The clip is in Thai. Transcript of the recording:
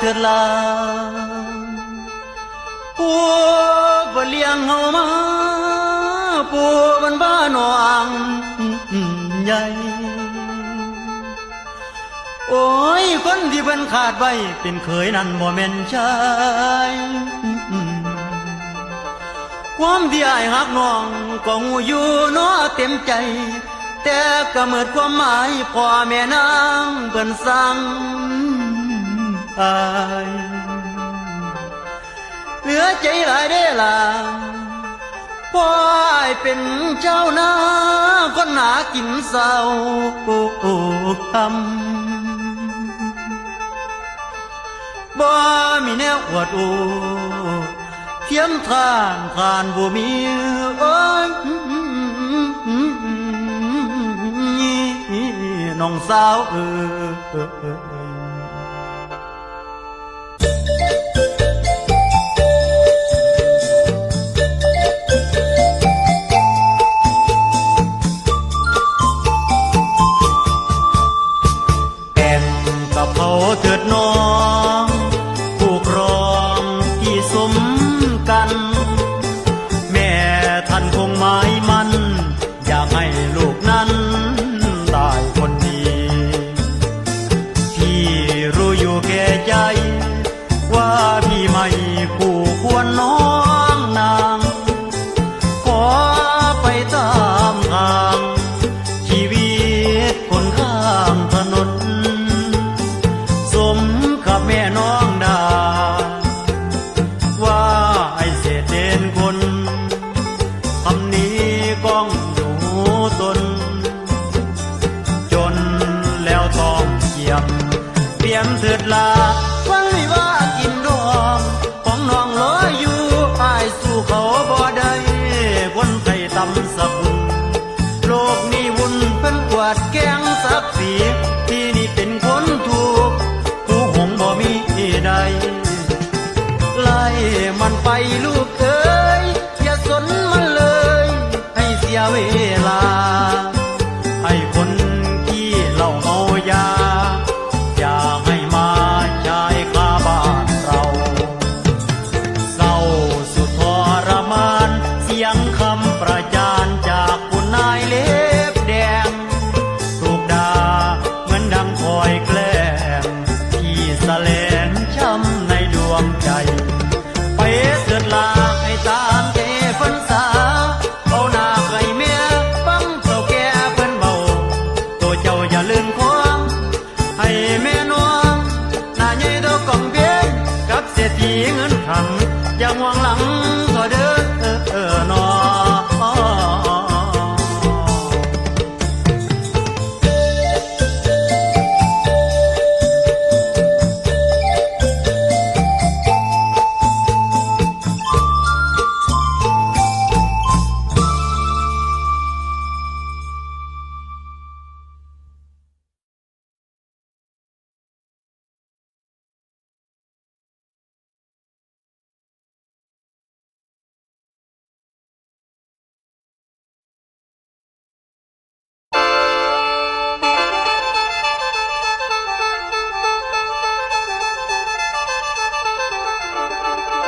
เถิดลาผู้บ่เลี้ยงเฮามาผู้บันบ้านนองใหญ่โอ้ยคนที่เพิ่นขาดไว้เป็นเคยนั่นบ่แม่นชายความที่อ้ายฮักน้องก็หูอยู่เนาะเต็มใจแต่ก็เมิดความหมายพ่อแม่นางเพิ่นสั่งอ้ายเหลือใจหลายเด้ล่ะพ่ออ้ายเป็นเจ้านาคนหากินเศร้าคำบ่มีแนวอวดอูเทียมทานผ่านบ่มีโอ้ยน้องสาวกับเขาเถิดน้องผู้ครองที่สมกันแม่ท่านคงหมายมันอยากให้ลูกนั้นได้คนดีที่รู้อยู่แก่ใจว่าพี่ไม่คู่ควรน้องนางขอไปตามทางชีวิตคนข้างถนนสมกับแม่น้องดาว่าไอเศษเด่นคนคำนี้ก้องอยู่ตนจนแล้วต้องเกี่ยมเตรียมเถิดลาฟังไม่ว่ากินดองของน้องลอยอยู่อายสู้เขาบ่ได้คนไข้ตำสะบุนโลกนี้วุ่นเป็นกวาดแกงศักดิ์ศรีที่นี่เป็นคนถูกผู้หงบ่มีใดไล่มันไปลูกเอ๋ยอย่าสนมันเลยให้เสียเวลาให้คนที่เหล่าเมายาอย่าให้มาใช้ข้าบ้านเราเศร้าสุดทรมานเสียงคำประจานจากคุณนายเล็บแดงถูกด่าเหมือนดังคอยแกล้งที่สะเลนช้ำในดวงใจไปเถิดลาให้ตามใจเพิ่นสาเอาหน้าให้แม่ฟังเฒ่าแก่เพิ่นเบาตัวเจ้าอย่าลืมความให้แม่น้องหน้าใหญ่เท่ากล่องเบียร์กับเศรษฐีเงินขังอย่าห่วงหลัง